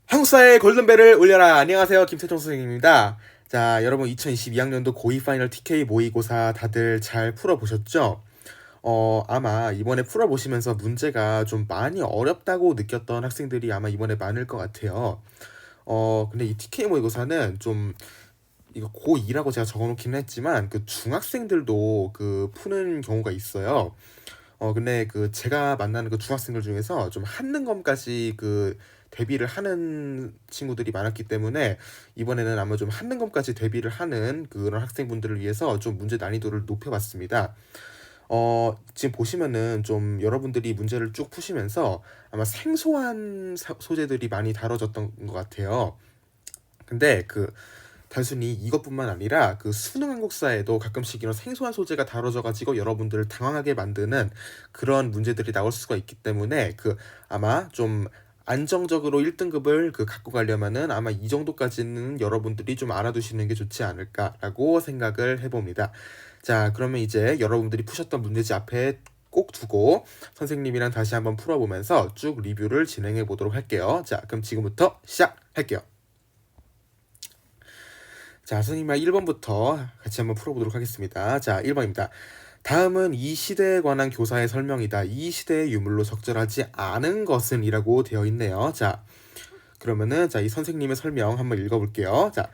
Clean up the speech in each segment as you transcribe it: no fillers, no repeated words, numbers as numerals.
한국사의 골든벨을 울려라. 안녕하세요. 김태종 선생님입니다. 자, 여러분 2022학년도 고2 파이널 TK 모의고사 다들 잘 풀어보셨죠? 아마 이번에 풀어보시면서 문제가 좀 많이 어렵다고 느꼈던 학생들이 아마 이번에 많을 것 같아요. 근데 이 TK 모의고사는 좀 이거 고2라고 제가 적어놓기는 했지만 그 중학생들도 그 푸는 경우가 있어요. 근데 그 제가 만나는 그 중학생들 중에서 좀 한능검까지 그 대비를 하는 친구들이 많았기 때문에 이번에는 아마 좀 한능검까지 대비를 하는 그런 학생분들을 위해서 좀 문제 난이도를 높여봤습니다. 지금 보시면은 좀 여러분들이 문제를 쭉 푸시면서 아마 생소한 소재들이 많이 다뤄졌던 것 같아요. 근데 그 단순히 이것뿐만 아니라 그 수능 한국사에도 가끔씩 이런 생소한 소재가 다뤄져 가지고 여러분들을 당황하게 만드는 그런 문제들이 나올 수가 있기 때문에 그 아마 좀 안정적으로 1등급을 그 갖고 가려면은 아마 이 정도까지는 여러분들이 좀 알아두시는 게 좋지 않을까라고 생각을 해봅니다. 자, 그러면 이제 여러분들이 푸셨던 문제지 앞에 꼭 두고 선생님이랑 다시 한번 풀어보면서 쭉 리뷰를 진행해 보도록 할게요. 자, 그럼 지금부터 시작할게요. 자, 선생님과 1번부터 같이 한번 풀어보도록 하겠습니다. 자, 1번입니다. 다음은 이 시대에 관한 교사의 설명이다. 이 시대의 유물로 적절하지 않은 것은 이라고 되어 있네요. 자, 그러면은 이 선생님의 설명 한번 읽어볼게요. 자,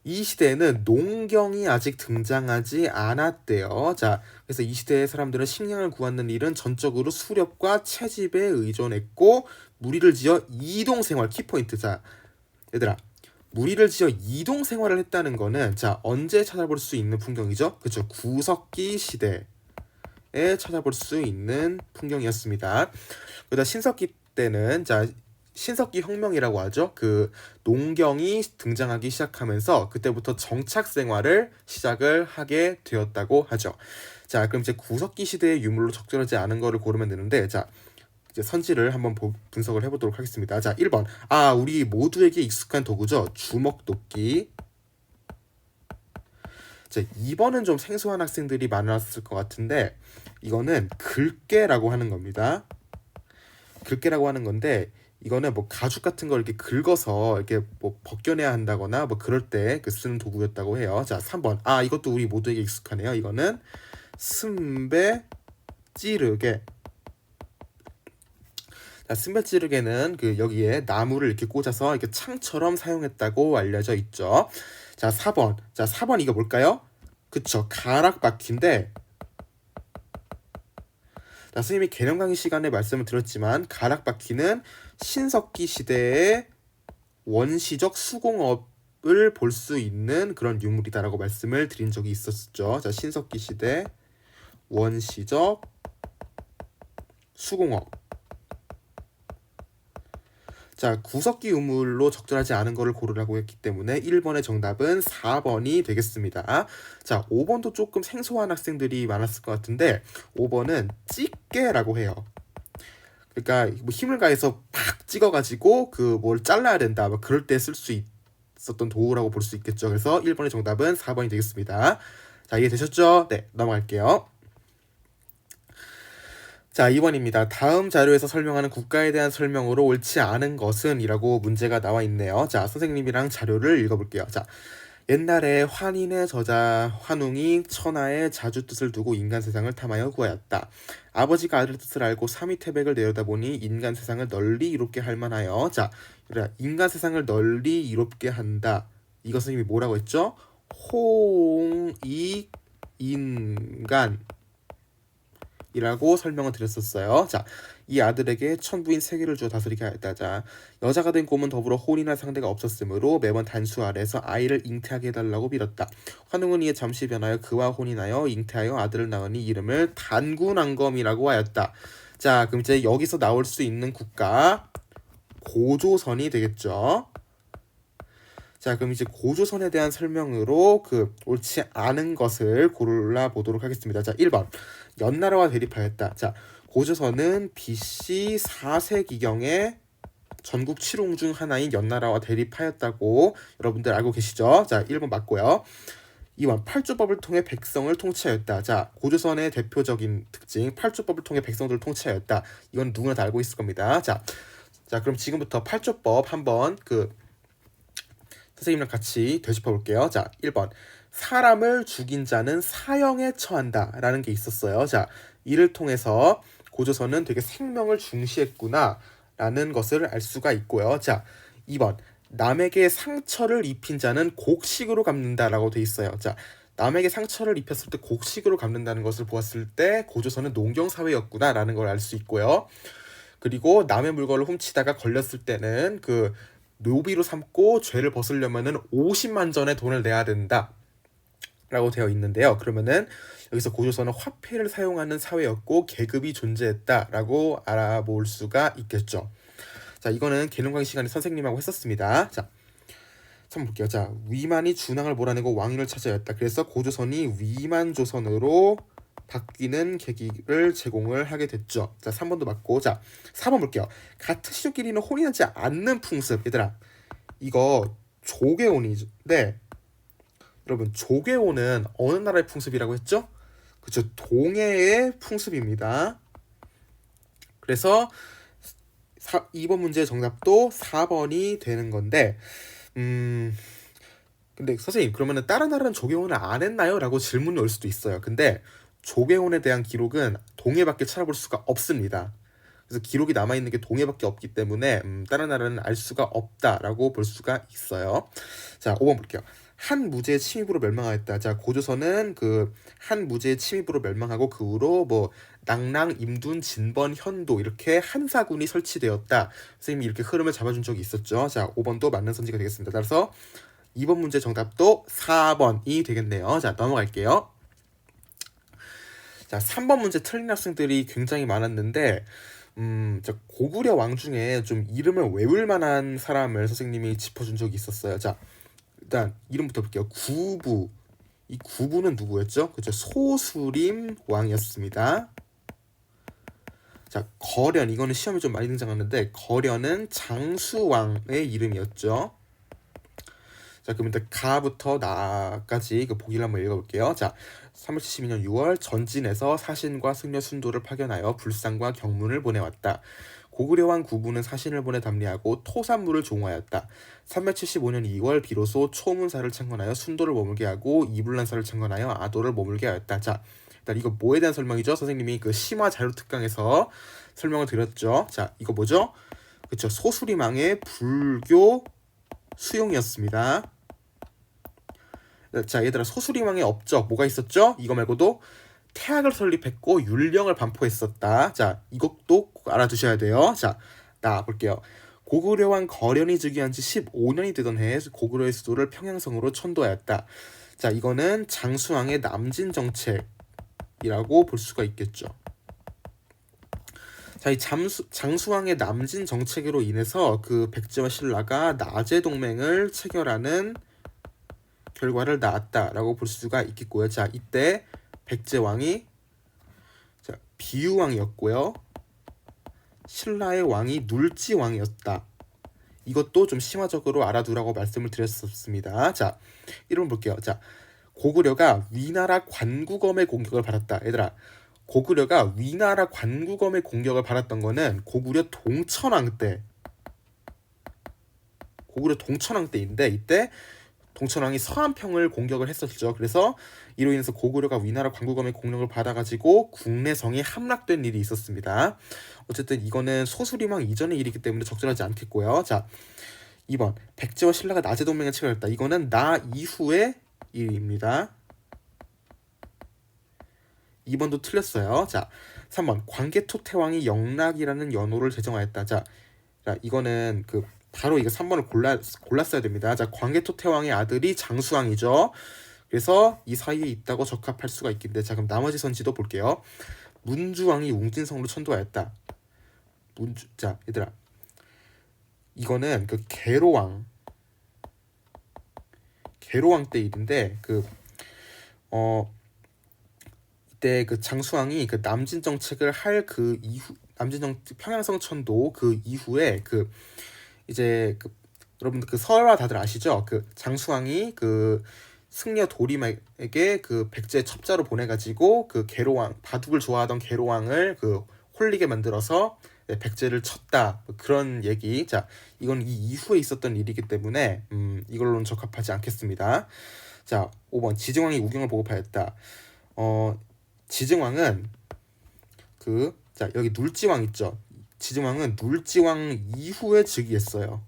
이 시대에는 농경이 아직 등장하지 않았대요. 자, 그래서 이 시대의 사람들은 식량을 구하는 일은 전적으로 수렵과 채집에 의존했고 무리를 지어 이동생활, 키포인트. 자, 얘들아, 무리를 지어 이동 생활을 했다는 거는 자, 언제 찾아볼 수 있는 풍경이죠? 그렇죠. 구석기 시대에 찾아볼 수 있는 풍경이었습니다. 그러다 신석기 때는 자, 신석기 혁명이라고 하죠. 그 농경이 등장하기 시작하면서 그때부터 정착 생활을 시작을 하게 되었다고 하죠. 자, 그럼 이제 구석기 시대의 유물로 적절하지 않은 거를 고르면 되는데, 자, 이제 선지를 한번 분석을 해보도록 하겠습니다. 자, 1번. 우리 모두에게 익숙한 도구죠. 주먹도끼. 자, 2번은 좀 생소한 학생들이 많았을 것 같은데 이거는 글깨라고 하는 겁니다. 글깨라고 하는 건데 이거는 뭐 가죽 같은 걸 이렇게 긁어서 이렇게 뭐 벗겨내야 한다거나 뭐 그럴 때 그 쓰는 도구였다고 해요. 자, 3번. 이것도 우리 모두에게 익숙하네요. 이거는 승배 찌르개. 자, 승배찌르개는 그 여기에 나무를 이렇게 꽂아서 이렇게 창처럼 사용했다고 알려져 있죠. 자, 4번. 자, 4번 이거 뭘까요? 그쵸. 가락바퀴인데, 자, 선생님이 개념 강의 시간에 말씀을 드렸지만 가락바퀴는 신석기 시대의 원시적 수공업을 볼 수 있는 그런 유물이다라고 말씀을 드린 적이 있었죠. 자, 신석기 시대 원시적 수공업. 자, 구석기 유물로 적절하지 않은 거를 고르라고 했기 때문에 1번의 정답은 4번이 되겠습니다. 자, 5번도 조금 생소한 학생들이 많았을 것 같은데 5번은 찌개라고 해요. 그러니까 뭐 힘을 가해서 팍 찍어가지고 그 뭘 잘라야 된다, 뭐 그럴 때 쓸 수 있었던 도구라고 볼 수 있겠죠. 그래서 1번의 정답은 4번이 되겠습니다. 자, 이해되셨죠? 네, 넘어갈게요. 자, 2번입니다. 다음 자료에서 설명하는 국가에 대한 설명으로 옳지 않은 것은 이라고 문제가 나와 있네요. 자, 선생님이랑 자료를 읽어볼게요. 자, 옛날에 환인의 저자 환웅이 천하의 자주 뜻을 두고 인간 세상을 탐하여 구하였다. 아버지가 아들 뜻을 알고 삼위태백을 내려다보니 인간 세상을 널리 이롭게 할 만하여. 자, 인간 세상을 널리 이롭게 한다. 이거 선생님이 뭐라고 했죠? 홍익인간 이라고 설명을 드렸었어요. 자, 이 아들에게 천부인 세 개를 주어 다스리게 하였다. 자, 여자가 된 곰은 더불어 혼인할 상대가 없었으므로 매번 단수 아래서 아이를 잉태하게 해달라고 빌었다. 환웅은 이에 잠시 변하여 그와 혼인하여 잉태하여 아들을 낳으니 이름을 단군왕검이라고 하였다. 자, 그럼 이제 여기서 나올 수 있는 국가 고조선이 되겠죠. 자, 그럼 이제 고조선에 대한 설명으로 그 옳지 않은 것을 골라보도록 하겠습니다. 자, 1번. 연나라와 대립하였다. 자, 고조선은 BC 4세기경에 전국 칠홍 중 하나인 연나라와 대립하였다고 여러분들 알고 계시죠? 자, 1번 맞고요. 2번. 팔주법을 통해 백성을 통치하였다. 자, 고조선의 대표적인 특징 팔주법을 통해 백성들을 통치하였다. 이건 누구나 다 알고 있을 겁니다. 자, 자, 그럼 지금부터 8조법 한번 선생님이랑 같이 되짚어 볼게요. 자, 1번. 사람을 죽인 자는 사형에 처한다 라는 게 있었어요. 자, 이를 통해서 고조선은 되게 생명을 중시했구나 라는 것을 알 수가 있고요. 자, 2번. 남에게 상처를 입힌 자는 곡식으로 갚는다 라고 돼 있어요. 자, 남에게 상처를 입혔을 때 곡식으로 갚는다는 것을 보았을 때 고조선은 농경사회였구나 라는 걸 알 수 있고요. 그리고 남의 물건을 훔치다가 걸렸을 때는 노비로 삼고 죄를 벗으려면은 50만 전의 돈을 내야 된다 라고 되어 있는데요. 그러면은 여기서 고조선은 화폐를 사용하는 사회였고 계급이 존재했다라고 알아볼 수가 있겠죠. 자, 이거는 개론 강의 시간에 선생님하고 했었습니다. 자, 한번 볼게요. 자, 위만이 준왕을 몰아내고 왕위를 차지하였다. 그래서 고조선이 위만 조선으로 바뀌는 계기를 제공을 하게 됐죠. 자, 3번도 맞고. 자, 4번 볼게요. 같은 시족끼리는 혼이 나지 않는 풍습. 얘들아, 이거 조계혼인데 여러분, 조계혼은 어느 나라의 풍습이라고 했죠? 그쵸, 동해의 풍습입니다. 그래서 2번 문제의 정답도 4번이 되는 건데 근데 선생님, 그러면은 다른 나라는 조계혼을 안 했나요? 라고 질문이 올 수도 있어요. 근데 조계혼에 대한 기록은 동해밖에 찾아볼 수가 없습니다. 그래서 기록이 남아있는 게 동해밖에 없기 때문에 다른 나라는 알 수가 없다라고 볼 수가 있어요. 자, 5번 볼게요. 한 무제의 침입으로 멸망하였다. 자, 고조선은 한 무제의 침입으로 멸망하고 그 후로 낭랑, 임둔, 진번, 현도 이렇게 한사군이 설치되었다. 선생님이 이렇게 흐름을 잡아준 적이 있었죠. 자, 5번도 맞는 선지가 되겠습니다. 따라서 2번 문제 정답도 4번이 되겠네요. 자, 넘어갈게요. 자, 3번 문제 틀린 학생들이 굉장히 많았는데 고구려 왕 중에 좀 이름을 외울 만한 사람을 선생님이 짚어준 적이 있었어요. 자, 일단 이름부터 볼게요. 구부. 이 구부는 누구였죠? 그죠? 소수림 왕이었습니다. 자, 거련. 이거는 시험에 좀 많이 등장하는데 거련은 장수왕의 이름이었죠. 자, 그럼 일단 가부터 나까지 보기를 한번 읽어볼게요. 자, 372년 6월 전진에서 사신과 승려 순도를 파견하여 불상과 경문을 보내왔다. 고구려왕 구부는 사신을 보내 답례하고 토산물을 종하였다. 375년 2월 비로소 초문사를 창건하여 순도를 머물게 하고 이불란사를 창건하여 아도를 머물게 하였다. 자, 일단 이거 뭐에 대한 설명이죠? 선생님이 심화 자료특강에서 설명을 드렸죠. 자, 이거 뭐죠? 그쵸, 소수리망의 불교 수용이었습니다. 자, 얘들아, 소수리망의 업적 뭐가 있었죠? 이거 말고도 태학을 설립했고 율령을 반포했었다. 자, 이것도 꼭 알아두셔야 돼요. 자, 나 볼게요. 고구려왕 거련이 즉위한 지 15년이 되던 해에 고구려의 수도를 평양성으로 천도하였다. 자, 이거는 장수왕의 남진 정책이라고 볼 수가 있겠죠. 자, 이 장수왕의 남진 정책으로 인해서 백제와 신라가 나제 동맹을 체결하는 결과를 낳았다라고 볼 수가 있겠고요. 자, 이때 백제왕이 비유왕이었고요. 신라의 왕이 눌지왕이었다. 이것도 좀 심화적으로 알아두라고 말씀을 드렸었습니다. 자, 1번 볼게요. 자, 고구려가 위나라 관구검의 공격을 받았다. 얘들아, 고구려가 위나라 관구검의 공격을 받았던 거는 고구려 동천왕 때인데 이때 동천왕이 서안평을 공격을 했었죠. 그래서 이로 인해서 고구려가 위나라 관구검의 공격을 받아가지고 국내성이 함락된 일이 있었습니다. 어쨌든 이거는 소수리망 이전의 일이기 때문에 적절하지 않겠고요. 자, 2번 백제와 신라가 나제 동맹을 체결했다. 이거는 나 이후의 일입니다. 2번도 틀렸어요. 자, 3번 광개토 태왕이 영락이라는 연호를 제정하였다. 자, 이거는 바로 이거 3번을 골랐어야 됩니다. 자, 광개토 태왕의 아들이 장수왕이죠. 그래서 이 사이에 있다고 적합할 수가 있겠는데, 자, 그럼 나머지 선지도 볼게요. 문주왕이 웅진성으로 천도하였다. 자, 얘들아, 이거는 계로왕 때 일인데 이때 장수왕이 남진 정책을 할 이후 평양성 천도 이후에 이제 여러분들 설화 다들 아시죠? 장수왕이 승려 도림에게 백제 첩자로 보내가지고 계로왕 바둑을 좋아하던 계로왕을 홀리게 만들어서 백제를 쳤다 뭐 그런 얘기. 자, 이건 이 이후에 있었던 일이기 때문에 이걸로는 적합하지 않겠습니다. 자, 5번 지증왕이 우경을 보고파했다. 지증왕은 자, 여기 눌지왕 있죠. 지증왕은 눌지왕 이후에 즉위했어요.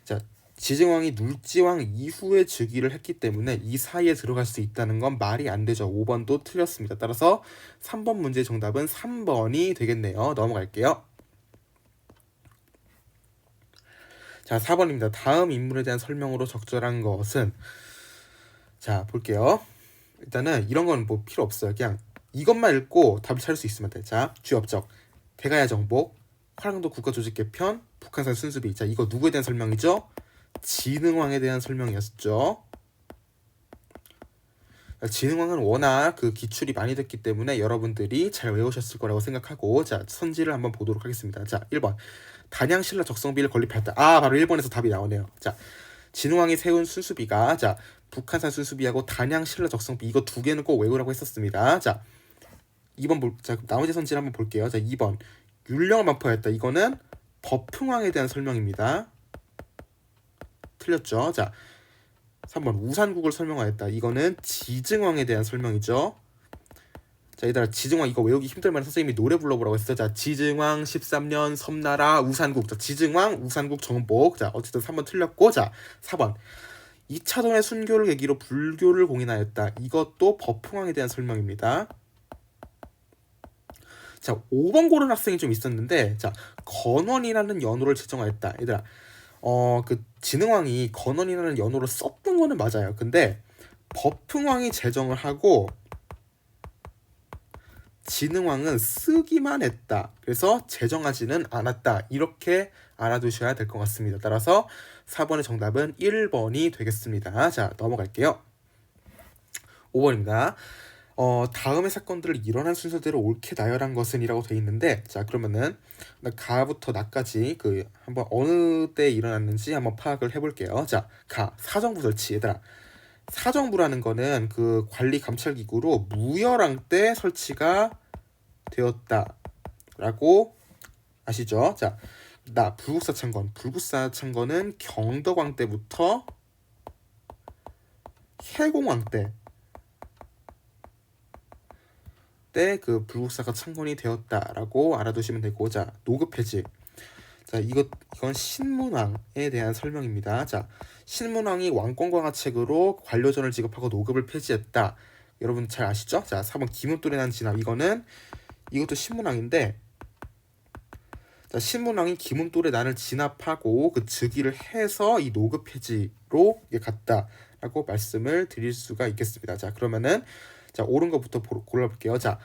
자, 지증왕이 눌지왕 이후에 즉위를 했기 때문에 이 사이에 들어갈 수 있다는 건 말이 안 되죠. 5번도 틀렸습니다. 따라서 3번 문제 정답은 3번이 되겠네요. 넘어갈게요. 자, 4번입니다. 다음 인물에 대한 설명으로 적절한 것은, 자, 볼게요. 일단은 이런 건 뭐 필요 없어요. 그냥 이것만 읽고 답을 찾을 수 있으면 돼. 자, 주역적, 대가야 정복, 화랑도 국가조직 개편, 북한산 순수비. 자, 이거 누구에 대한 설명이죠? 진흥왕에 대한 설명이었죠. 진흥왕은 워낙 그 기출이 많이 됐기 때문에 여러분들이 잘 외우셨을 거라고 생각하고, 자, 선지를 한번 보도록 하겠습니다. 자, 1번 단양 신라 적성비를 건립했다. 바로 1번에서 답이 나오네요. 자, 진흥왕이 세운 순수비가, 자, 북한산 순수비하고 단양 신라 적성비, 이거 두 개는 꼭 외우라고 했었습니다. 자, 2번 자, 나머지 선지를 한번 볼게요. 자, 2번 율령을 반포했다. 이거는 법흥왕에 대한 설명입니다. 틀렸죠. 자, 3번 우산국을 설명하였다. 이거는 지증왕에 대한 설명이죠. 자, 얘들아, 지증왕 이거 외우기 힘들면 선생님이 노래 불러보라고 했어. 자, 지증왕 13년 섬나라 우산국. 자, 지증왕 우산국 정복. 자, 어쨌든 3번 틀렸고, 자, 4번 2차돈의 순교를 계기로 불교를 공인하였다. 이것도 법흥왕에 대한 설명입니다. 자, 5번 고른 학생이 좀 있었는데, 자, 건원이라는 연호를 제정하였다. 얘들아, 그 진흥왕이 건원이라는 연호를 썼던 거는 맞아요. 근데 법흥왕이 제정을 하고 진흥왕은 쓰기만 했다. 그래서 제정하지는 않았다. 이렇게 알아두셔야 될 것 같습니다. 따라서 4번의 정답은 1번이 되겠습니다. 자, 넘어갈게요. 5번입니다. 다음의 사건들을 일어난 순서대로 옳게 나열한 것은 이라고 돼 있는데, 자, 그러면은 가부터 나까지 한번 어느 때 일어났는지 한번 파악을 해볼게요. 자, 사정부 설치. 얘들아, 사정부라는 거는 그 관리 감찰 기구로 무열왕 때 설치가 되었다라고 아시죠? 자, 불국사창건은 경덕왕 때부터 해공왕 때 그 불국사가 창건이 되었다라고 알아두시면 되고, 자, 노급해지. 자, 이건 신문왕에 대한 설명입니다. 자, 신문왕이 왕권강화책으로 관료전을 지급하고 노급을 폐지했다. 여러분 잘 아시죠? 자, 4번 기문돌에 난 진압. 이것도 신문왕인데, 자, 신문왕이 기문돌의 난을 진압하고 그 즉위를 해서 이 노급 폐지로 갔다라고 말씀을 드릴 수가 있겠습니다. 자, 그러면은 자, 옳은 것부터 골라볼게요. 자,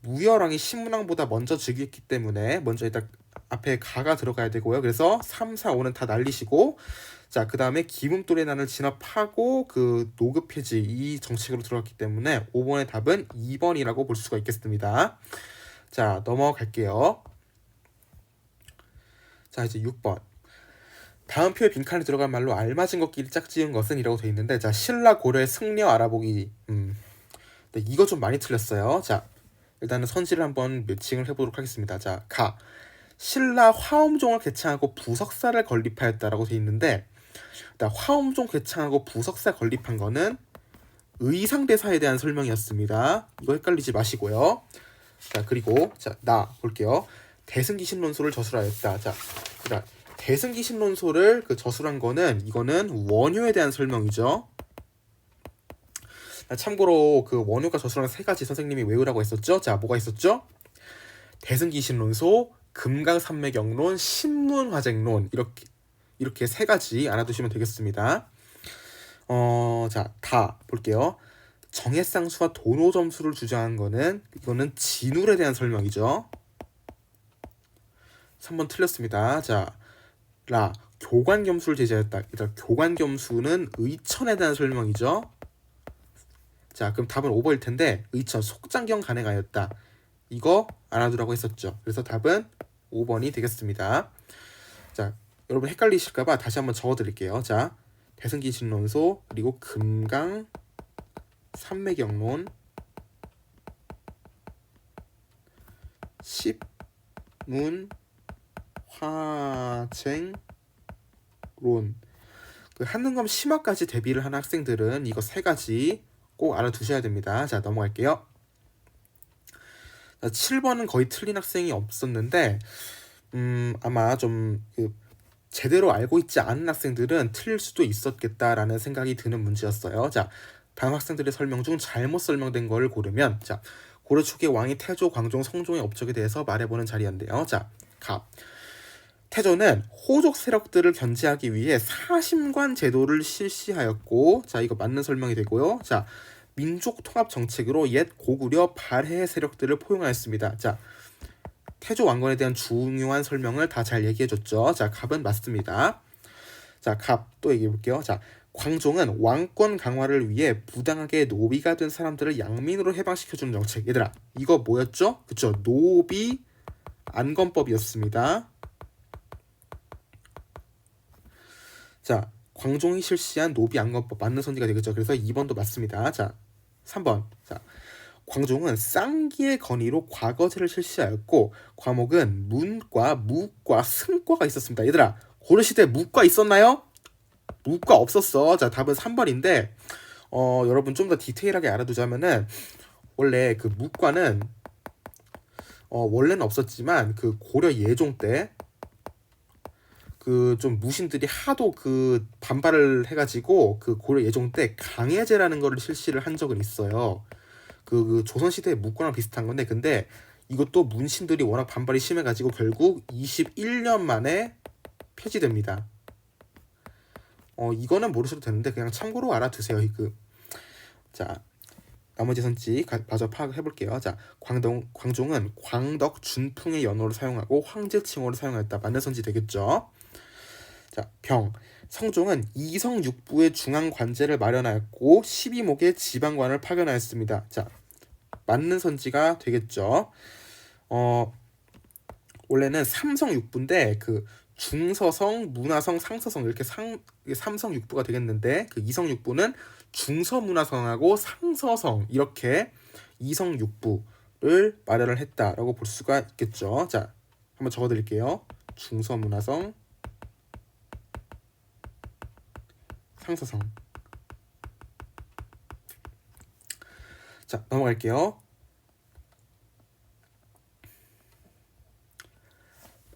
무열왕이 신문왕보다 먼저 즉위했기 때문에 먼저 일단 앞에 가가 들어가야 되고요. 그래서 3, 4, 5는 다 날리시고, 자, 그 다음에 기문돌의 난을 진압하고 그 노급 폐지 이 정책으로 들어갔기 때문에 5번의 답은 2번이라고 볼 수가 있겠습니다. 자, 넘어갈게요. 자, 이제 6번. 다음 표에 빈칸에 들어간 말로 알맞은 것끼리 짝지은 것은 이라고 돼 있는데, 자, 신라 고려의 승려 알아보기. 네, 이거 좀 많이 틀렸어요. 자, 일단은 선지를 한번 매칭을 해보도록 하겠습니다. 자, 신라 화엄종을 개창하고 부석사를 건립하였다라고 돼 있는데, 화엄종 개창하고 부석사 건립한 거는 의상대사에 대한 설명이었습니다. 이거 헷갈리지 마시고요. 자, 그리고 볼게요. 대승기신론소를 저술하였다. 자, 대승기신론소를 저술한 거는 이거는 원효에 대한 설명이죠. 참고로 그 원효가 저술한 세 가지 선생님이 외우라고 했었죠. 자, 뭐가 있었죠? 대승기신론소, 금강산맥영론, 신문화쟁론, 이렇게 세 가지 알아두시면 되겠습니다. 자, 볼게요. 정해쌍수와 도노점수를 주장한 거는 이거는 진울에 대한 설명이죠. 3번 틀렸습니다. 자, 교관겸수를 제시하였다. 일단 교관겸수는 의천에 대한 설명이죠. 자, 그럼 답은 5번일 텐데 의천 속장경 간행하였다. 이거 알아두라고 했었죠. 그래서 답은 5번이 되겠습니다. 자, 여러분 헷갈리실까봐 다시 한번 적어드릴게요. 자, 대승기신론소, 그리고 금강 산맥영론, 십문화쟁론. 그 한능검 심화까지 대비를 하는 학생들은 이거 세 가지 꼭 알아두셔야 됩니다. 자, 넘어갈게요. 7번은 거의 틀린 학생이 없었는데 아마 좀 제대로 알고 있지 않은 학생들은 틀릴 수도 있었겠다라는 생각이 드는 문제였어요. 자, 다음 학생들의 설명 중 잘못 설명된 거를 고르면, 자, 고려 초기의 왕이 태조, 광종, 성종의 업적에 대해서 말해보는 자리였는데요. 자, 갑. 태조는 호족 세력들을 견제하기 위해 사심관 제도를 실시하였고, 자, 이거 맞는 설명이 되고요. 자, 민족 통합 정책으로 옛 고구려 발해 세력들을 포용하였습니다. 자, 태조 왕건에 대한 중요한 설명을 다 잘 얘기해줬죠. 자, 갑은 맞습니다. 자, 갑 또 얘기해볼게요. 자, 광종은 왕권 강화를 위해 부당하게 노비가 된 사람들을 양민으로 해방시켜주는 정책. 얘들아, 이거 뭐였죠? 그쵸? 노비 안건법이었습니다. 자, 광종이 실시한 노비 안건법 맞는 선지가 되겠죠. 그래서 2번도 맞습니다. 자, 3번. 자, 광종은 쌍기의 건의로 과거제를 실시하였고 과목은 문과, 무과, 승과가 있었습니다. 얘들아, 고려시대 무과 있었나요? 무과 없었어. 자, 답은 3번인데 여러분 좀 더 디테일하게 알아두자면은 원래 그 무과는 원래는 없었지만 그 고려 예종 때 그 좀 무신들이 하도 그 반발을 해가지고 그 고려 예종 때 강해제라는 거를 실시를 한 적은 있어요. 그 조선시대의 무과랑 비슷한 건데, 근데 이것도 문신들이 워낙 반발이 심해가지고 결국 21년 만에 폐지됩니다. 이거는 모르셔도 되는데 그냥 참고로 알아두세요. 자, 나머지 선지 마저 파악해볼게요. 자, 광종은 광덕 준풍의 연호를 사용하고 황제칭호를 사용하였다. 맞는 선지 되겠죠? 자, 병. 성종은 이성육부의 중앙관제를 마련하였고 12목의 지방관을 파견하였습니다. 자, 맞는 선지가 되겠죠. 원래는 삼성육부인데 그 중서성, 문화성, 상서성 이렇게 삼성육부가 되겠는데 그 이성육부는 중서문화성하고 상서성 이렇게 이성육부를 마련을 했다라고 볼 수가 있겠죠. 자, 한번 적어드릴게요. 중서문화성, 상서성. 자, 넘어갈게요.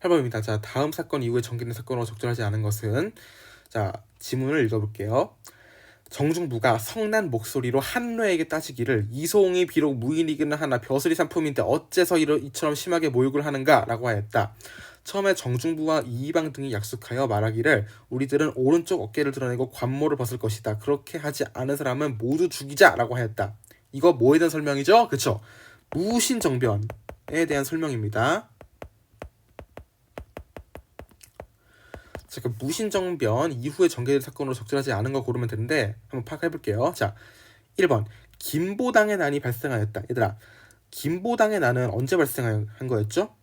8번입니다. 자, 다음 사건 이후에 전개된 사건으로 적절하지 않은 것은, 자, 지문을 읽어볼게요. 정중부가 성난 목소리로 한뇌에게 따지기를 이소홍이 비록 무인이기는 하나 벼슬이 상품인데 어째서 이처럼 심하게 모욕을 하는가 라고 하였다. 처음에 정중부와 이이방 등이 약속하여 말하기를 우리들은 오른쪽 어깨를 드러내고 관모를 벗을 것이다. 그렇게 하지 않은 사람은 모두 죽이자 라고 하였다. 이거 뭐에 대한 설명이죠? 그쵸? 무신정변에 대한 설명입니다. 자, 그 무신정변 이후에 전개된 사건으로 적절하지 않은 거 고르면 되는데 한번 파악해볼게요. 자, 1번 김보당의 난이 발생하였다. 얘들아, 김보당의 난은 언제 발생한 거였죠?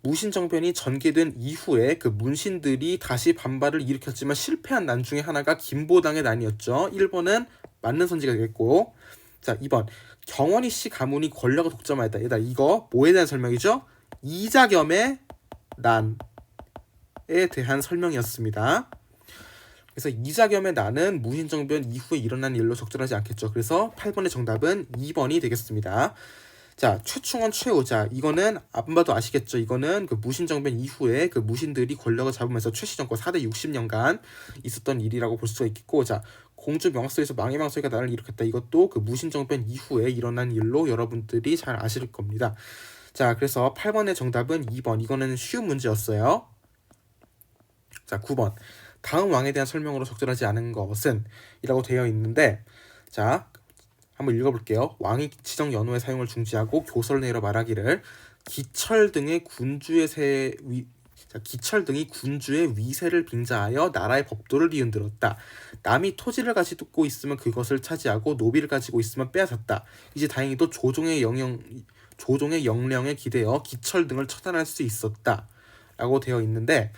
무신정변이 전개된 이후에 그 문신들이 다시 반발을 일으켰지만 실패한 난 중에 하나가 김보당의 난이었죠. 1번은 맞는 선지가 되겠고, 자, 2번 경원희 씨 가문이 권력을 독점하였다. 얘들아, 이거 뭐에 대한 설명이죠? 이자겸의 난에 대한 설명이었습니다. 그래서 이자겸의 난은 무신정변 이후에 일어난 일로 적절하지 않겠죠. 그래서 8번의 정답은 2번이 되겠습니다. 자, 최충원, 최오자. 이거는 안 봐도 아시겠죠. 이거는 그 무신정변 이후에 그 무신들이 권력을 잡으면서 최씨정권 4대 60년간 있었던 일이라고 볼 수가 있겠고, 자, 공주 명학소에서 망해망소리가 난을 일으켰다. 이것도 그 무신정변 이후에 일어난 일로 여러분들이 잘 아실 겁니다. 자, 그래서 8번의 정답은 2번. 이거는 쉬운 문제였어요. 자, 9번. 다음 왕에 대한 설명으로 적절하지 않은 것은 이라고 되어 있는데, 자, 한번 읽어볼게요. 왕이 지정 연호의 사용을 중지하고 교서를 내려 말하기를 기철 등이 군주의 위세를 빙자하여 나라의 법도를 뒤흔들었다. 남이 토지를 가지고 있으면 그것을 차지하고 노비를 가지고 있으면 빼앗았다. 이제 다행히도 조종의 영령에 기대어 기철 등을 처단할 수 있었다. 라고 되어 있는데,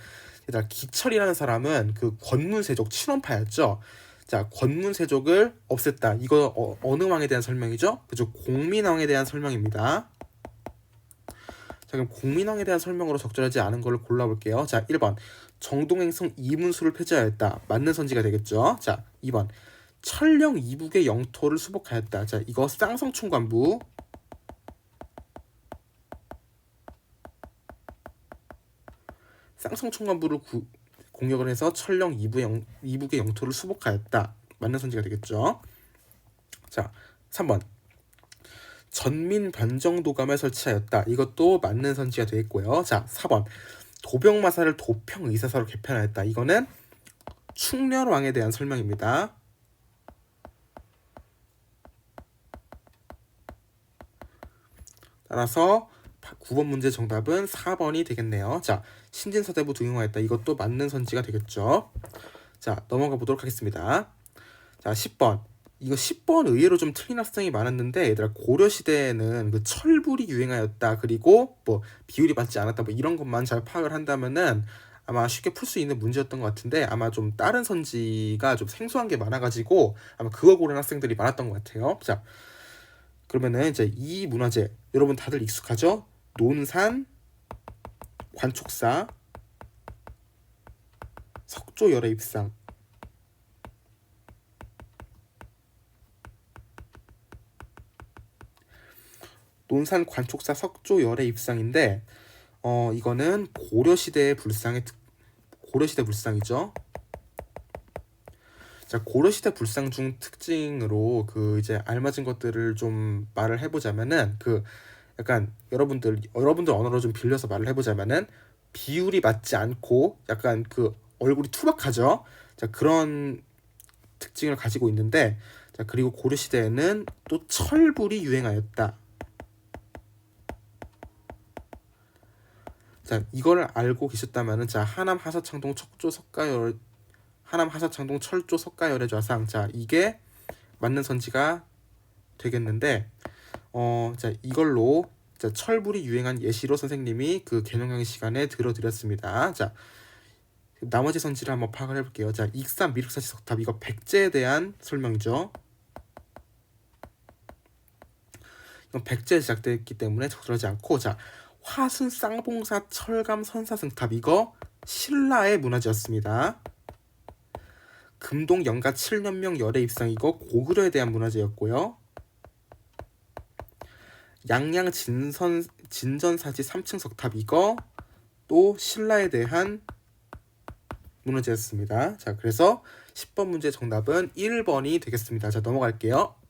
얘들아, 기철이라는 사람은 그 권문세족 친원파였죠. 자, 권문세족을 없앴다. 이거 어느 왕에 대한 설명이죠? 그죠? 공민왕에 대한 설명입니다. 자, 그럼 공민왕에 대한 설명으로 적절하지 않은 걸 골라볼게요. 자, 1번 정동행성 이문수를 폐지하였다. 맞는 선지가 되겠죠. 자, 2번 철령 이북의 영토를 수복하였다. 자, 이거 쌍성총관부. 쌍성총관부를 공격을 해서 철령 이북의 영토를 수복하였다. 맞는 선지가 되겠죠. 자, 3번 전민 변정도감을 설치하였다. 이것도 맞는 선지가 되겠고요. 자, 4번 도병마사를 도평의사사로 개편하였다. 이거는 충렬왕에 대한 설명입니다. 따라서 9번 문제 정답은 4번이 되겠네요. 자, 신진사대부 등용하였다. 이것도 맞는 선지가 되겠죠. 자, 넘어가 보도록 하겠습니다. 자, 10번. 이거 10번 의외로 좀 틀린 학생이 많았는데, 얘들아, 고려시대에는 그 철불이 유행하였다. 그리고 뭐 비율이 맞지 않았다. 뭐 이런 것만 잘 파악을 한다면은 아마 쉽게 풀 수 있는 문제였던 것 같은데, 아마 좀 다른 선지가 좀 생소한 게 많아가지고 아마 그거 고른 학생들이 많았던 것 같아요. 자, 그러면은 이제 이 문화재 여러분 다들 익숙하죠? 논산, 관촉사, 석조열애 입상. 논산 관촉사 석조열애 입상인데 이거는 고려시대 불상이죠. 자, 고려시대 불상 중 특징으로 그 이제 알맞은 것들을 좀 말을 해보자면은 그 약간 여러분들 언어로 좀 빌려서 말을 해보자면은 비율이 맞지 않고 약간 그 얼굴이 투박하죠. 자, 그런 특징을 가지고 있는데, 자, 그리고 고려시대에는 또 철불이 유행하였다. 자, 이걸 알고 계셨다면은 자, 하남 하사창동 철조 석가열의 좌상. 자, 이게 맞는 선지가 되겠는데, 자, 이걸로 자, 철불이 유행한 예시로 선생님이 그 개념 강의 시간에 들어드렸습니다. 자, 나머지 선지를 한번 파악을 해볼게요. 자, 익산 미륵사시 석탑, 이거 백제에 대한 설명이죠. 이건 백제에 시작됐기 때문에 적절하지 않고, 자, 화순 쌍봉사 철감 선사승탑, 이거 신라의 문화재였습니다. 금동 영가 7년명 열애 입상, 이거 고구려에 대한 문화재였고요. 양양 진전사지 3층 석탑, 이거 또 신라에 대한 문화재였습니다. 자, 그래서 10번 문제 정답은 1번이 되겠습니다. 자, 넘어갈게요.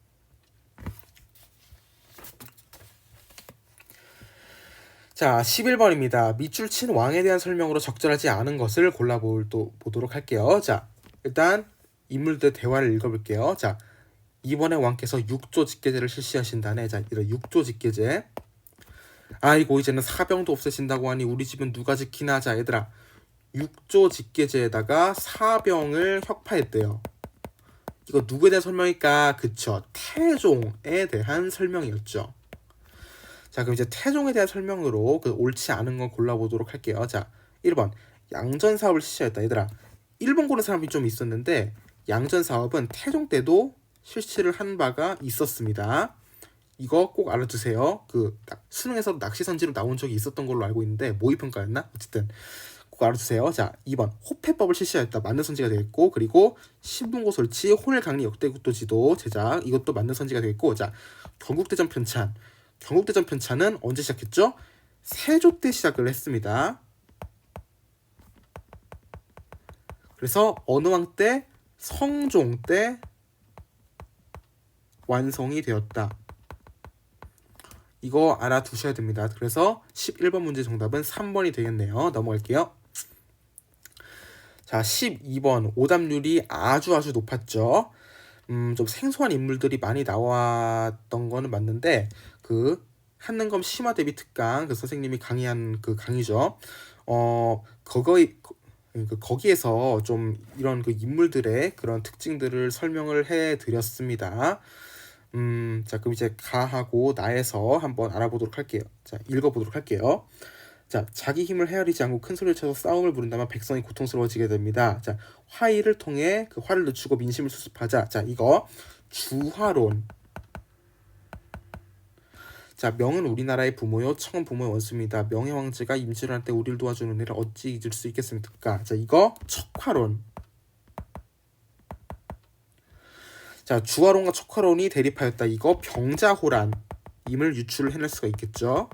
자, 11번입니다. 밑줄 친 왕에 대한 설명으로 적절하지 않은 것을 골라보도록 할게요. 자, 일단 인물들 대화를 읽어볼게요. 자, 이번에 왕께서 6조 직계제를 실시하신다네. 자, 이런 6조 직계제. 아이고, 이제는 사병도 없애신다고 하니 우리 집은 누가 지키나. 자, 얘들아, 6조 직계제에다가 사병을 혁파했대요. 이거 누구에 대한 설명일까? 그쵸, 태종에 대한 설명이었죠. 자, 그럼 이제 태종에 대한 설명으로 그 옳지 않은 건 골라보도록 할게요. 자, 1번 양전 사업을 실시했다. 얘들아, 1번 고른 사람이 좀 있었는데 양전 사업은 태종 때도 실시를 한 바가 있었습니다. 이거 꼭 알아두세요. 그 수능에서 낚시 선지로 나온 적이 있었던 걸로 알고 있는데 모의평가였나? 어쨌든 꼭 알아두세요. 자, 2번 호패법을 실시하였다. 맞는 선지가 되겠고, 그리고 신분고 설치, 혼일강리 역대국도 지도 제작, 이것도 맞는 선지가 되겠고, 자, 경국대전 편찬은 언제 시작했죠? 세조 때 시작을 했습니다. 그래서 어느 왕 때? 성종 때 완성이 되었다. 이거 알아두셔야 됩니다. 그래서 11번 문제 정답은 3번이 되겠네요. 넘어갈게요. 자, 12번 오답률이 아주 높았죠. 좀 생소한 인물들이 많이 나왔던 거는 맞는데, 그 한능검 심화대비 특강 그 선생님이 강의한 그 강의죠. 거기에서 좀 이런 그 인물들의 그런 특징들을 설명을 해드렸습니다. 자, 그럼 이제 가하고 나에서 한번 알아보도록 할게요. 자, 읽어보도록 할게요. 자, 자기 힘을 헤아리지 않고 큰 소리를 쳐서 싸움을 부른다면 백성이 고통스러워지게 됩니다. 자, 화의를 통해 그 화를 늦추고 민심을 수습하자. 자, 이거 주화론. 자, 명은 우리나라의 부모요, 청은 부모의 원수입니다. 명의 황제가 임시를 할 때 우리를 도와주는 일을 어찌 잊을 수 있겠습니까? 자, 이거 척화론. 자, 주화론과 척화론이 대립하였다. 이거 병자호란 임을 유추를 해낼 수가 있겠죠.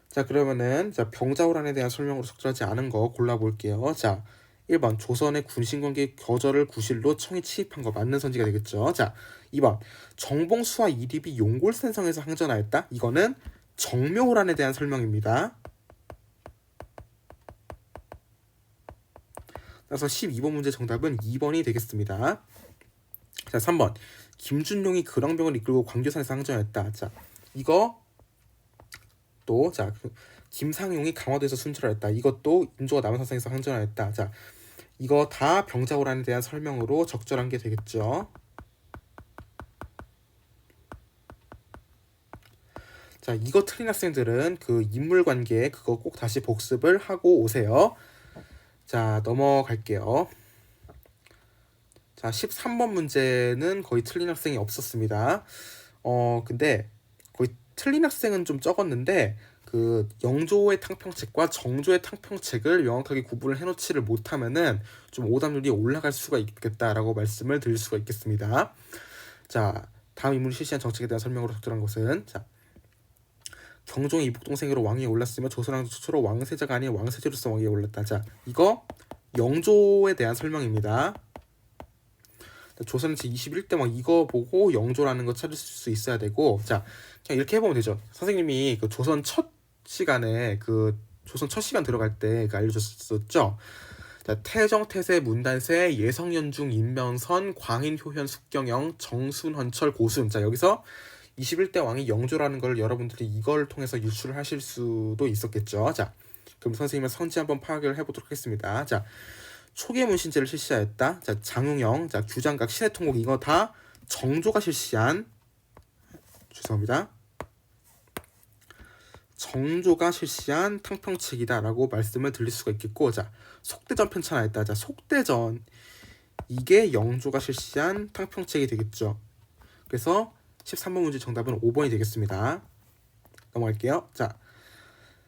자, 그러면은 자, 병자호란에 대한 설명으로 적절하지 않은 거 골라볼게요. 자, 1번 조선의 군신관계 거절을 구실로 청이 취입한 거 맞는 선지가 되겠죠. 자, 2번 정봉수와 이립이 용골산성에서 항전하였다. 이거는 정묘호란에 대한 설명입니다. 그래서 12번 문제 정답은 2번이 되겠습니다. 자, 3번 김준용이 그랑병을 이끌고 광교산에서 항전했다. 자, 이거 또 자, 김상용이 강화도에서 순찰했다. 이것도 인조가 남한산성에서 항전하였다. 자, 이거 다 병자호란에 대한 설명으로 적절한 게 되겠죠. 자, 이거 틀린 학생들은 그 인물관계 그거 꼭 다시 복습을 하고 오세요. 자, 넘어갈게요. 자, 13번 문제는 거의 틀린 학생이 없었습니다. 근데 거의 틀린 학생은 좀 적었는데 그 영조의 탕평책과 정조의 탕평책을 명확하게 구분을 해놓지를 못하면은 좀 오답률이 올라갈 수가 있겠다라고 말씀을 드릴 수가 있겠습니다. 자, 다음 인물이 실시한 정책에 대한 설명으로 적절한 것은 자, 경종의 이복 동생으로 왕위에 올랐으며 조선왕조 최초로 왕세자가 아닌 왕세제로서 왕위에 올랐다. 자, 이거 영조에 대한 설명입니다. 조선 제21대 왕 이거 보고 영조라는 거 찾을 수 있어야 되고, 자, 그냥 이렇게 해보면 되죠. 선생님이 그 조선 첫 시간에 그 조선 첫 시간 들어갈 때 그 알려줬었죠. 자, 태정, 태세, 문단세, 예성연중, 인명선, 광인, 효현, 숙경영, 정순, 헌철, 고순. 자, 여기서 21대 왕이 영조라는 걸 여러분들이 이걸 통해서 유출을 하실 수도 있었겠죠. 자, 그럼 선생님은 성지 한번 파악을 해보도록 하겠습니다. 자, 초계 문신제를 실시하였다. 자, 장용영, 자, 규장각, 신해통곡 이거 다 정조가 실시한 죄송합니다. 정조가 실시한 탕평책이다라고 말씀을 드릴 수가 있겠고, 자, 속대전 편찬하였다. 자, 속대전 이게 영조가 실시한 탕평책이 되겠죠. 그래서 13번 문제 정답은 5번이 되겠습니다. 넘어갈게요. 자,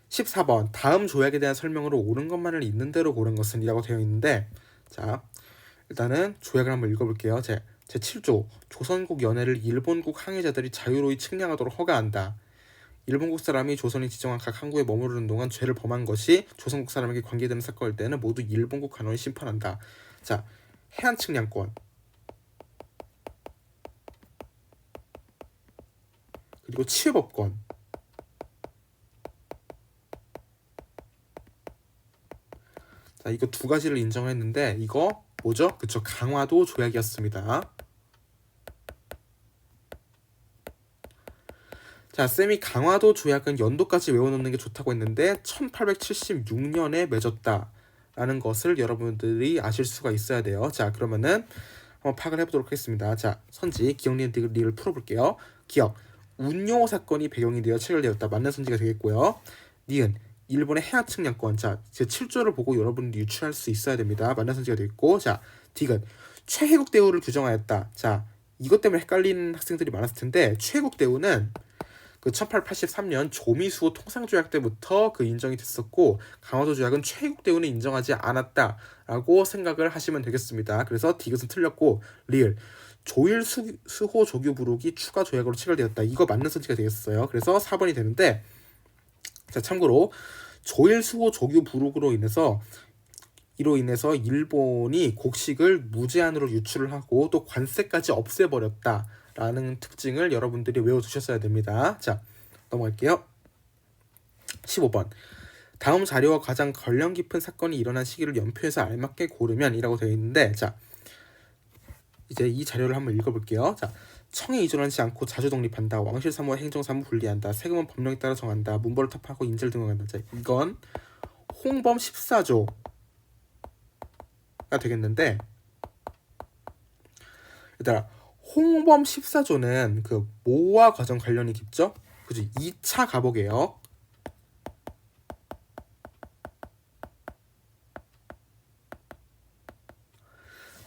14번 다음 조약에 대한 설명으로 옳은 것만을 있는 대로 고른 것은 이라고 되어 있는데, 자, 일단은 조약을 한번 읽어볼게요. 제7조 조선국 연해를 일본국 항해자들이 자유로이 측량하도록 허가한다. 일본국 사람이 조선이 지정한 각 항구에 머무르는 동안 죄를 범한 것이 조선국 사람에게 관계되는 사건일 때는 모두 일본국 관원이 심판한다. 자, 해안 측량권 그리고 치유법권 자, 이거 두 가지를 인정했는데 이거 뭐죠? 그쵸, 강화도 조약이었습니다. 자, 쌤이 강화도 조약은 연도까지 외워놓는 게 좋다고 했는데 1876년에 맺었다라는 것을 여러분들이 아실 수가 있어야 돼요. 자, 그러면은 한번 파악을 해보도록 하겠습니다. 자, 선지 기억 리을 풀어볼게요. 기억 운요 사건이 배경이 되어 체결되었다. 맞는 선지가 되겠고요. 니은 일본의 해안 측량권. 자, 제 7조를 보고 여러분들이 유추할 수 있어야 됩니다. 맞는 선지가 되겠고, 자, 디귿 최혜국 대우를 규정하였다. 자, 이것 때문에 헷갈리는 학생들이 많았을 텐데 최혜국 대우는 그 1883년 조미수호 통상조약 때부터 그 인정이 됐었고, 강화도 조약은 최혜국 대우는 인정하지 않았다라고 생각을 하시면 되겠습니다. 그래서 디귿은 틀렸고, 리을 조일 수호 조규 부록이 추가 조약으로 체결되었다. 이거 맞는 선지가 되겠어요. 그래서 4번이 되는데, 자, 참고로 조일 수호 조규 부록으로 인해서 일본이 곡식을 무제한으로 유출을 하고 또 관세까지 없애버렸다 라는 특징을 여러분들이 외워두셨어야 됩니다. 자, 넘어갈게요. 15번 다음 자료와 가장 관련 깊은 사건이 일어난 시기를 연표해서 알맞게 고르면 이라고 되어 있는데, 자, 이제 이 자료를 한번 읽어볼게요. 자, 청에 의존하지 않고 자주 독립한다. 왕실 사무와 행정 사무 분리한다. 세금은 법령에 따라 정한다. 문벌을 탑하고 인재를 등용한다. 자, 이건 홍범 14조가 되겠는데, 얘들아, 홍범 14조는 그 뭐와 과정 관련이 깊죠? 그죠? 2차 가보개혁.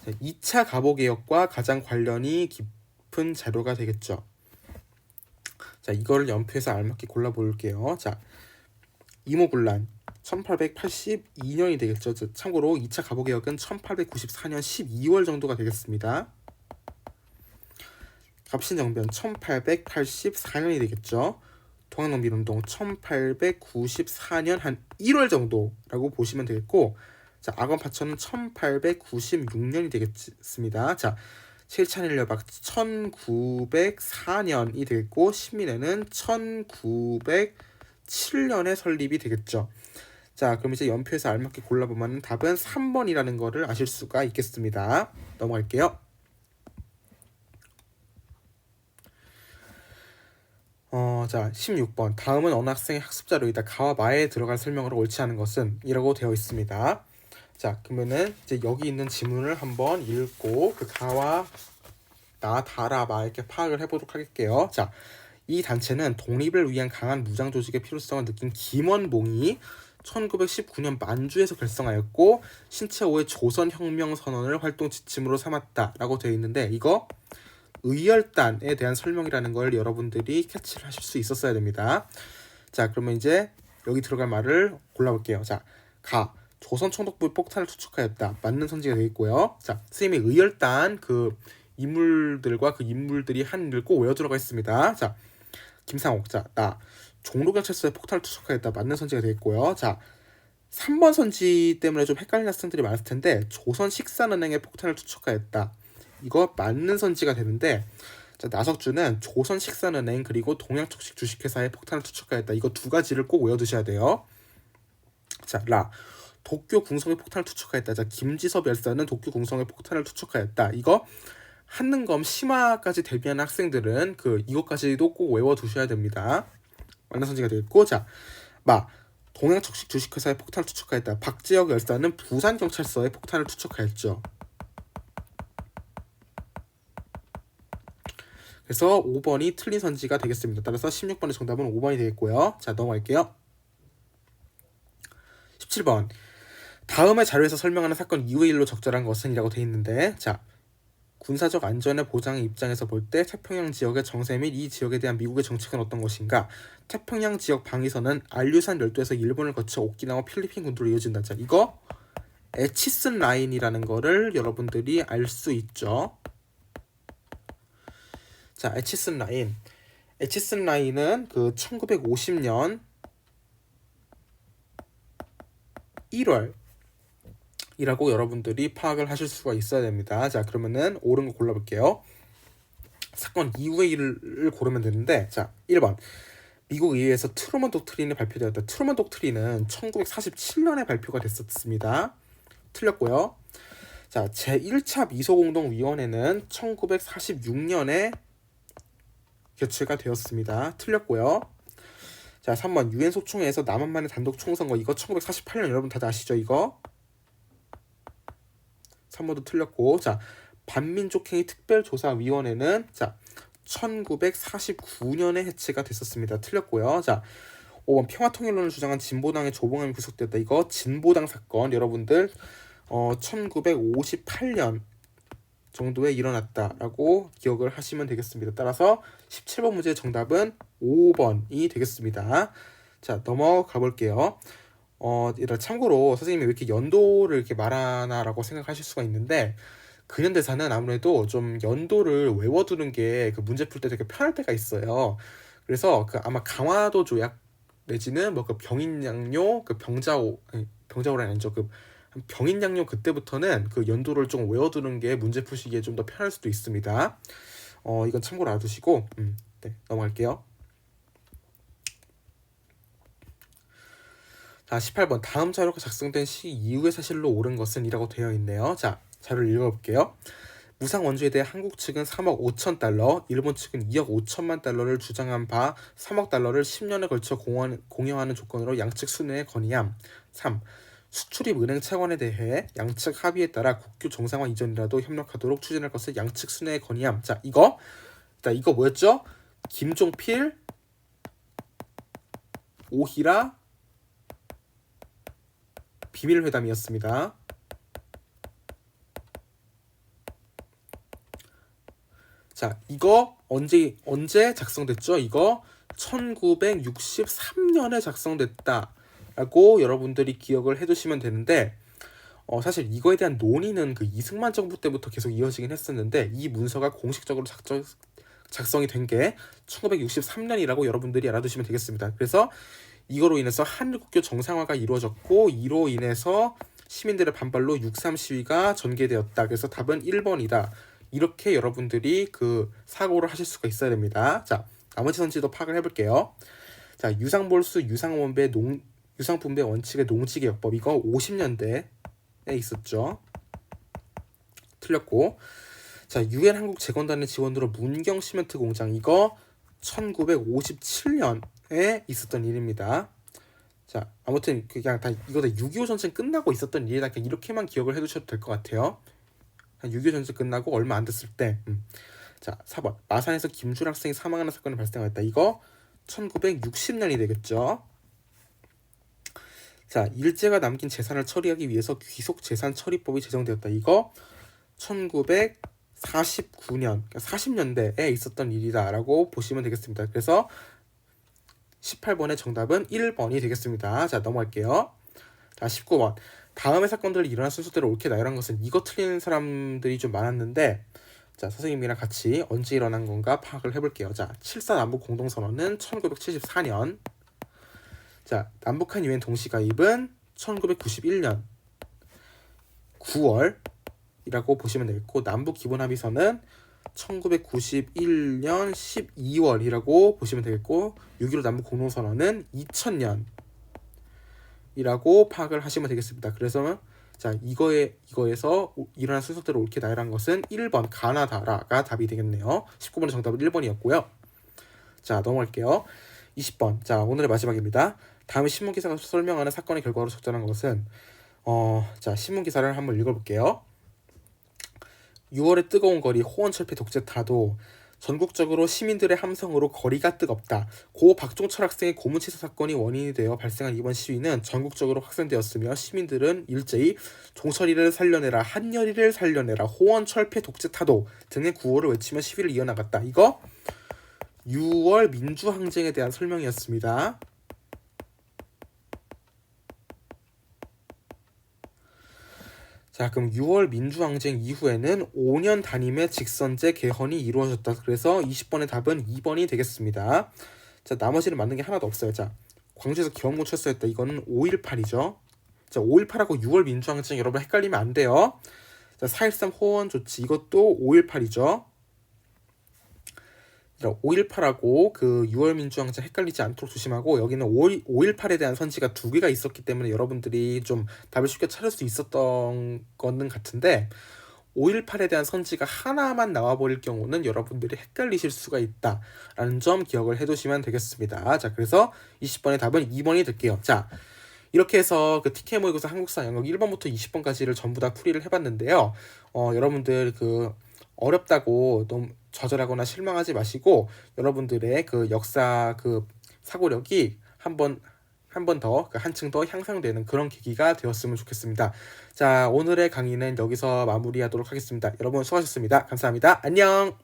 2차 가보개혁과 가장 관련이 깊은 자료가 되겠죠. 자, 이거를 연표에서 알맞게 골라볼게요. 자, 이모군란 1882년이 되겠죠. 참고로 2차 갑오개혁은 1894년 12월 정도가 되겠습니다. 갑신정변 1884년이 되겠죠. 동학농민운동 1894년 한 1월 정도라고 보시면 되겠고, 자, 악원파천은 1896년이 되겠습니다. 자, 7차 인려박 1904년이 되겠고, 신민회는 1907년에 설립이 되겠죠. 자, 그럼 이제 연표에서 알맞게 골라보면 답은 3번이라는 거를 아실 수가 있겠습니다. 넘어갈게요. 자, 16번. 다음은 어느 학생의 학습 자료이다. 가와 마에 들어간 설명으로 옳지 않은 것은 이라고 되어 있습니다. 자, 그러면은 이제 여기 있는 지문을 한번 읽고 그 가와 나, 다라, 마 이렇게 파악을 해보도록 할게요. 자, 이 단체는 독립을 위한 강한 무장 조직의 필요성을 느낀 김원봉이 1919년 만주에서 결성하였고 신채호의 조선혁명선언을 활동 지침으로 삼았다라고 되어 있는데, 이거 의열단에 대한 설명이라는 걸 여러분들이 캐치를 하실 수 있었어야 됩니다. 자, 그러면 이제 여기 들어갈 말을 골라볼게요. 자, 가 조선 총독부의 폭탄을 투척하였다. 맞는 선지가 되어 있고요. 자, 선생님이 의열단 그 인물들과 그 인물들이 한 일을 꼭 외워 들어가 있습니다. 자, 김상옥. 자, 나 종로경찰서에 폭탄을 투척하였다. 맞는 선지가 되어 있고요. 자, 3번 선지 때문에 좀 헷갈리는 학생들이 많을 텐데, 조선식산은행에 폭탄을 투척하였다. 이거 맞는 선지가 되는데, 자, 나석주는 조선식산은행 그리고 동양촉식 주식회사에 폭탄을 투척하였다. 이거 두 가지를 꼭 외워두셔야 돼요. 자, 라 도쿄 궁성에 폭탄을 투척하였다. 자, 김지섭 열사는 도쿄 궁성에 폭탄을 투척하였다. 이거 한능검 심화까지 대비하는 학생들은 그 이것까지도 꼭 외워두셔야 됩니다. 맞는 선지가 되겠고, 자, 마 동양촉식 주식회사에 폭탄을 투척하였다. 박지혁 열사는 부산경찰서에 폭탄을 투척하였죠. 그래서 5번이 틀린 선지가 되겠습니다. 따라서 16번의 정답은 5번이 되겠고요. 자, 넘어갈게요. 17번. 다음의 자료에서 설명하는 사건 이후의 일로 적절한 것은 이라고 되어 있는데, 자, 군사적 안전의 보장의 입장에서 볼 때 태평양 지역의 정세 및 이 지역에 대한 미국의 정책은 어떤 것인가? 태평양 지역 방위선은 알류산 열도에서 일본을 거쳐 오키나와 필리핀 군도로 이어진다. 자, 이거 에치슨 라인이라는 거를 여러분들이 알 수 있죠. 자, 에치슨 라인. 에치슨 라인은 그 1950년 1월 이라고 여러분들이 파악을 하실 수가 있어야 됩니다. 자, 그러면은 옳은 거 골라볼게요. 사건 이후의 일을 고르면 되는데, 자, 1번. 미국 의회에서 트루먼 독트린이 발표되었다. 트루먼 독트린은 1947년에 발표가 됐었습니다. 틀렸고요. 자, 제1차 미소공동위원회는 1946년에 개최가 되었습니다. 틀렸고요. 자, 3번. 유엔 소총회에서 남한만의 단독 총선거. 이거 1948년 여러분 다들 아시죠? 이거 3번도 틀렸고, 자, 반민족행위 특별조사위원회는 자 1949년에 해체가 됐었습니다. 틀렸고요. 자, 5번. 평화통일론을 주장한 진보당의 조봉암이 구속됐다. 이거 진보당 사건 여러분들 1958년 정도에 일어났다라고 기억을 하시면 되겠습니다. 따라서 17번 문제의 정답은 5번이 되겠습니다. 자, 넘어가 볼게요. 일단 참고로 선생님이 왜 이렇게 연도를 이렇게 말하나라고 생각하실 수가 있는데, 근현대사는 아무래도 좀 연도를 외워두는 게 그 문제 풀 때 되게 편할 때가 있어요. 그래서 그 아마 강화도 조약 내지는 뭐 그 병인양요 그 병자호란 아니죠. 그 병인양요 그때부터는 그 연도를 좀 외워두는 게 문제 푸시기에 좀 더 편할 수도 있습니다. 이건 참고로 알아두시고, 네, 넘어갈게요. 자, 18번. 다음 자료가 작성된 시기 이후의 사실로 옳은 것은 이라고 되어 있네요. 자, 자료를 읽어볼게요. 무상 원조에 대해 한국 측은 3억 5천 달러, 일본 측은 2억 5천만 달러를 주장한 바 3억 달러를 10년에 걸쳐 공여하는 조건으로 양측 순회에 건의함. 3. 수출입 은행 채권에 대해 양측 합의에 따라 국교 정상화 이전이라도 협력하도록 추진할 것을 양측 순회에 건의함. 자, 이거 뭐였죠? 김종필, 오히라 비밀회담이었습니다. 자, 이거 언제 작성됐죠? 이거 1963년에 작성됐다라고 여러분들이 기억을 해두시면 되는데, 사실 이거에 대한 논의는 그 이승만 정부 때부터 계속 이어지긴 했었는데, 이 문서가 공식적으로 작성이 된 게 1963년이라고 여러분들이 알아두시면 되겠습니다. 그래서 이거로 인해서 한일국교 정상화가 이루어졌고, 이로 인해서 시민들의 반발로 6.3 시위가 전개되었다. 그래서 답은 1번이다. 이렇게 여러분들이 그 사고를 하실 수가 있어야 됩니다. 자, 나머지 선지도 파악을 해볼게요. 자, 유상분배 원칙의 농지개혁법, 이거 50년대에 있었죠. 틀렸고, 자, 유엔 한국 재건단의 지원으로 문경 시멘트 공장, 이거 1957년에 있었던 일입니다. 자, 아무튼 그냥 다 이거 다 6.25 전쟁 끝나고 있었던 일이다. 그냥 이렇게만 기억을 해두셔도 될 것 같아요. 6.25 전쟁 끝나고 얼마 안 됐을 때. 자, 4번. 마산에서 김준 학생이 사망하는 사건이 발생했다. 이거 1960년이 되겠죠. 자, 일제가 남긴 재산을 처리하기 위해서 귀속재산처리법이 제정되었다. 이거 1949년, 그러니까 40년대에 있었던 일이다라고 보시면 되겠습니다. 그래서 18번의 정답은 1번이 되겠습니다. 자, 넘어갈게요. 자, 19번. 다음의 사건들이 일어난 순서대로 옳게 나열한 것은, 이거 틀리는 사람들이 좀 많았는데, 자, 선생님이랑 같이 언제 일어난 건가 파악을 해볼게요. 자, 7.4 남북 공동선언은 1974년. 자, 남북한 유엔 동시가입은 1991년 9월이라고 보시면 되겠고, 남북 기본합의서는 1991년 12월이라고 보시면 되겠고, 6.15 남북 공동선언은 2000년이라고 파악을 하시면 되겠습니다. 그래서 자, 이거에서 일어난 순서대로 옳게 나열한 것은 1번 가나다라가 답이 되겠네요. 19번의 정답은 1번이었고요. 자, 넘어갈게요. 20번. 자, 오늘의 마지막입니다. 다음 신문기사가 설명하는 사건의 결과로 적절한 것은, 자, 신문기사를 한번 읽어볼게요. 6월의 뜨거운 거리, 호원철폐 독재 타도, 전국적으로 시민들의 함성으로 거리가 뜨겁다. 고 박종철 학생의 고문치사 사건이 원인이 되어 발생한 이번 시위는 전국적으로 확산되었으며, 시민들은 일제히 종철이를 살려내라, 한여리를 살려내라, 호원철폐 독재 타도 등의 구호를 외치며 시위를 이어나갔다. 이거 6월 민주항쟁에 대한 설명이었습니다. 자, 그럼 6월 민주항쟁 이후에는 5년 단임의 직선제 개헌이 이루어졌다. 그래서 20번의 답은 2번이 되겠습니다. 자, 나머지는 맞는 게 하나도 없어요. 자, 광주에서 기원군 철수했다. 이거는 5.18이죠. 자, 5.18하고 6월 민주항쟁 여러분 헷갈리면 안 돼요. 자, 4.13 호원 조치, 이것도 5.18이죠. 5.18하고 그 6월 민주항쟁 헷갈리지 않도록 조심하고, 여기는 5.18에 대한 선지가 2개가 있었기 때문에 여러분들이 좀 답을 쉽게 찾을 수 있었던 거는 같은데, 5.18에 대한 선지가 하나만 나와버릴 경우는 여러분들이 헷갈리실 수가 있다라는 점 기억을 해두시면 되겠습니다. 자, 그래서 20번의 답은 2번이 될게요. 자, 이렇게 해서 그 TK 모의고사 한국사 영역 1번부터 20번까지를 전부 다 풀이를 해봤는데요. 여러분들 그 어렵다고 너무 좌절하거나 실망하지 마시고, 여러분들의 그 역사 그 사고력이 한 번 더, 한층 더 향상되는 그런 계기가 되었으면 좋겠습니다. 자, 오늘의 강의는 여기서 마무리하도록 하겠습니다. 여러분 수고하셨습니다. 감사합니다. 안녕!